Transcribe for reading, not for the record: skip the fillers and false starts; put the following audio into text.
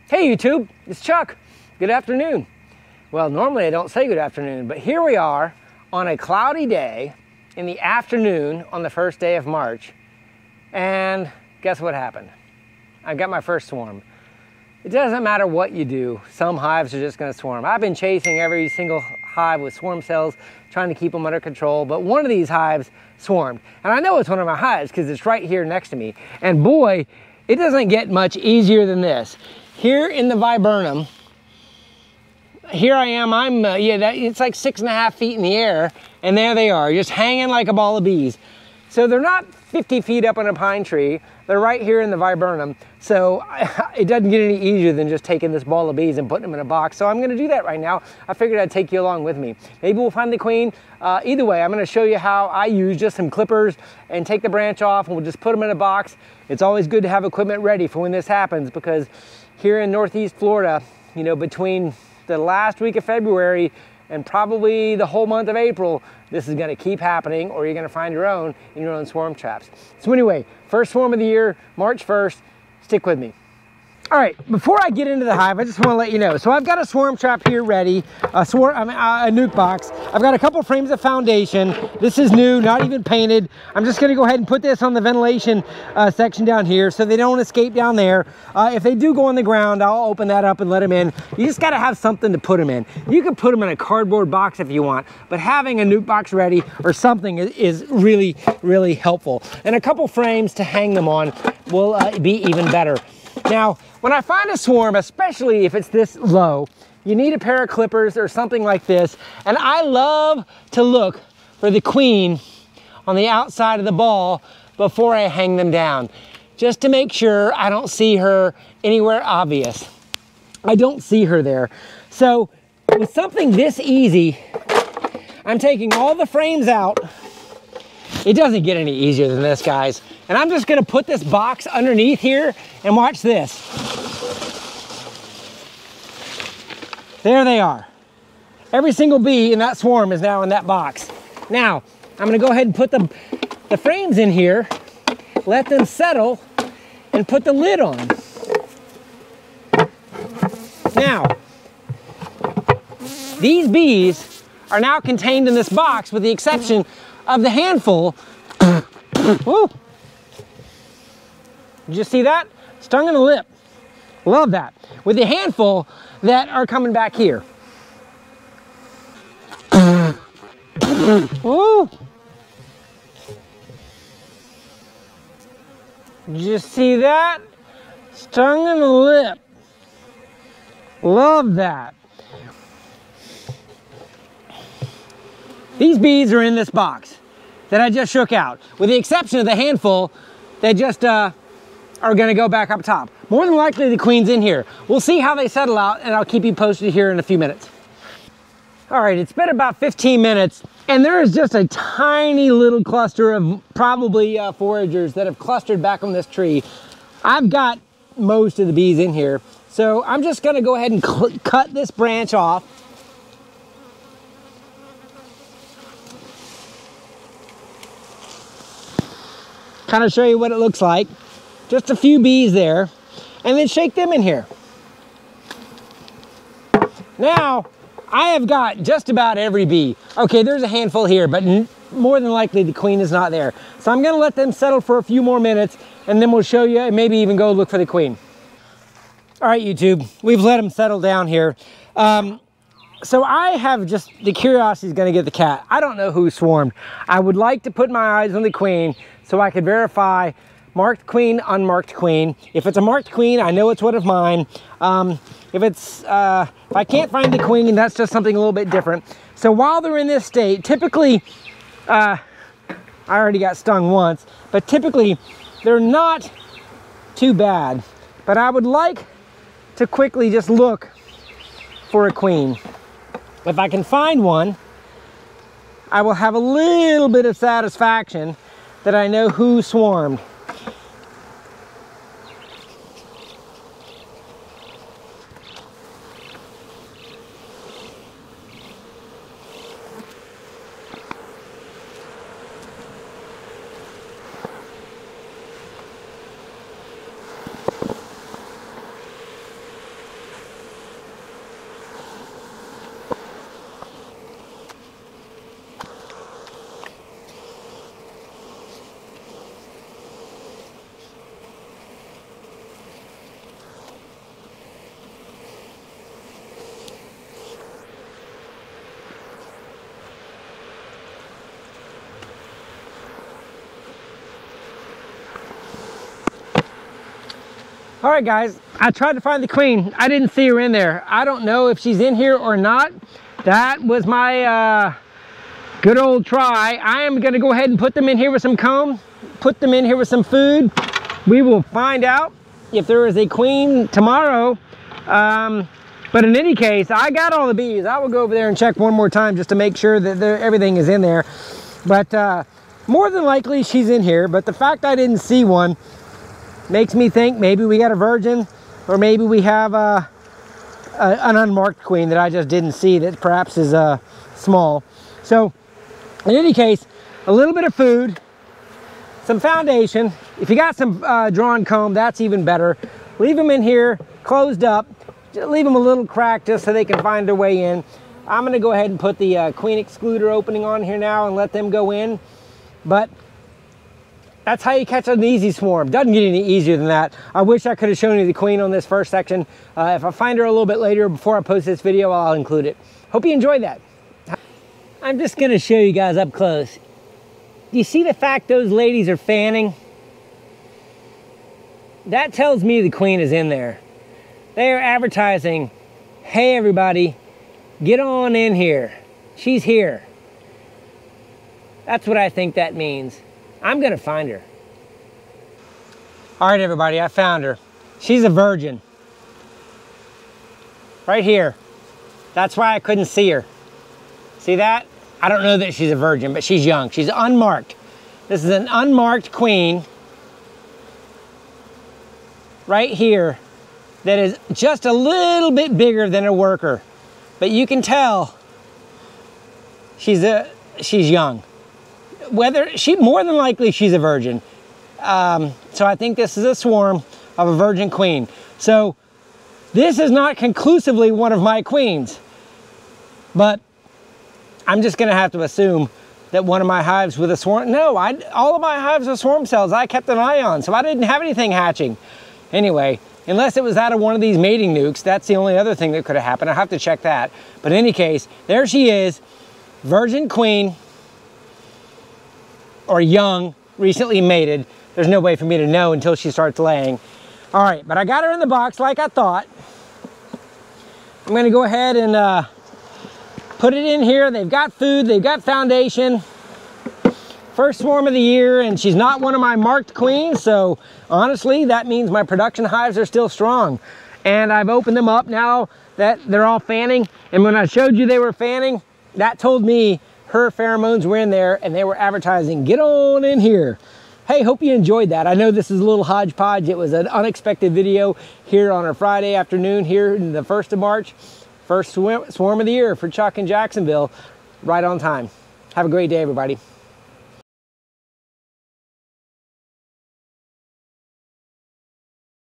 Hey YouTube, it's Chuck. Good afternoon. Well, normally I don't say good afternoon, but here we are on a cloudy day in the afternoon on the first day of March. And guess what happened? I got my first swarm. It doesn't matter what you do, some hives are just gonna swarm. I've been chasing every single hive with swarm cells, trying to keep them under control, but one of these hives swarmed. And I know it's one of my hives because it's right here next to me. And boy, it doesn't get much easier than this. Here in the viburnum, here I am, it's like 6.5 feet in the air, and there they are, just hanging like a ball of bees. So they're not 50 feet up on a pine tree, they're right here in the viburnum. So it doesn't get any easier than just taking this ball of bees and putting them in a box. So I'm gonna do that right now. I figured I'd take you along with me. Maybe we'll find the queen. Either way, I'm gonna show you how I use just some clippers and take the branch off, and we'll just put them in a box. It's always good to have equipment ready for when this happens, because here in Northeast Florida, you know, between the last week of February and probably the whole month of April, this is gonna keep happening, or you're gonna find your own in your own swarm traps. So anyway, first swarm of the year, March 1st, stick with me. All right, before I get into the hive, I just want to let you know. So I've got a swarm trap here ready, a nuke box. I've got a couple frames of foundation. This is new, not even painted. I'm just going to go ahead and put this on the ventilation section down here so they don't escape down there. If they do go on the ground, I'll open that up and let them in. You just got to have something to put them in. You can put them in a cardboard box if you want, but having a nuke box ready or something is really, really helpful. And a couple frames to hang them on will be even better. Now, when I find a swarm, especially if it's this low, you need a pair of clippers or something like this. And I love to look for the queen on the outside of the ball before I hang them down, just to make sure I don't see her anywhere obvious. I don't see her there. So with something this easy, I'm taking all the frames out. It doesn't get any easier than this, guys. And I'm just gonna put this box underneath here and watch this. There they are. Every single bee in that swarm is now in that box. Now, I'm gonna go ahead and put the frames in here, let them settle, and put the lid on. Now, these bees are now contained in this box with the exception of the handful. Woo. Did you see that? Stung in the lip. Love that. With the handful that are coming back here. Woo. Did you see that? Stung in the lip. Love that. These bees are in this box that I just shook out, with the exception of the handful that just are gonna go back up top. More than likely the queen's in here. We'll see how they settle out, and I'll keep you posted here in a few minutes. All right, it's been about 15 minutes, and there is just a tiny little cluster of probably foragers that have clustered back on this tree. I've got most of the bees in here, so I'm just gonna go ahead and cut this branch off. Kind of show you what it looks like. Just a few bees there, and then shake them in here. Now, I have got just about every bee. Okay, there's a handful here, but more than likely the queen is not there. So I'm gonna let them settle for a few more minutes, and then we'll show you and maybe even go look for the queen. All right, YouTube, we've let them settle down here. So I have just, the curiosity is gonna get the cat. I don't know who swarmed. I would like to put my eyes on the queen so I could verify marked queen, unmarked queen. If it's a marked queen, I know it's one of mine. If I can't find the queen, that's just something a little bit different. So while they're in this state, typically, I already got stung once, but typically they're not too bad. But I would like to quickly just look for a queen. If I can find one, I will have a little bit of satisfaction that I know who swarmed. All right, guys, I tried to find the queen. I didn't see her in there. I don't know if she's in here or not. That was my good old try. I am gonna go ahead and put them in here with some comb, put them in here with some food. We will find out if there is a queen tomorrow. But in any case, I got all the bees. I will go over there and check one more time just to make sure that everything is in there. But more than likely she's in here, but the fact I didn't see one makes me think maybe we got a virgin, or maybe we have an unmarked queen that I just didn't see that perhaps is small. So in any case, a little bit of food, some foundation. If you got some drawn comb, that's even better. Leave them in here closed up. Just leave them a little crack just so they can find their way in. I'm going to go ahead and put the queen excluder opening on here now and let them go in. But that's how you catch an easy swarm. Doesn't get any easier than that. I wish I could have shown you the queen on this first section. If I find her a little bit later before I post this video, I'll include it. Hope you enjoyed that. I'm just gonna show you guys up close. Do you see the fact those ladies are fanning? That tells me the queen is in there. They are advertising, hey everybody, get on in here. She's here. That's what I think that means. I'm gonna find her. All right, everybody, I found her. She's a virgin. Right here. That's why I couldn't see her. See that? I don't know that she's a virgin, but she's young. She's unmarked. This is an unmarked queen right here that is just a little bit bigger than a worker. But you can tell she's young. More than likely she's a virgin. So I think this is a swarm of a virgin queen. So this is not conclusively one of my queens, but I'm just gonna have to assume that one of my hives with a swarm, no, all of my hives with swarm cells I kept an eye on, so I didn't have anything hatching. Anyway, unless it was out of one of these mating nukes, that's the only other thing that could have happened. I'll have to check that. But in any case, there she is, virgin queen, or young, recently mated. There's no way for me to know until she starts laying. All right, but I got her in the box like I thought. I'm gonna go ahead and put it in here. They've got food, they've got foundation. First swarm of the year, and she's not one of my marked queens, so honestly, that means my production hives are still strong. And I've opened them up now that they're all fanning, and when I showed you they were fanning, that told me her pheromones were in there and they were advertising, get on in here. Hey, hope you enjoyed that. I know this is a little hodgepodge. It was an unexpected video here on a Friday afternoon here in the 1st of March. First swarm of the year for Chuck in Jacksonville, right on time. Have a great day, everybody.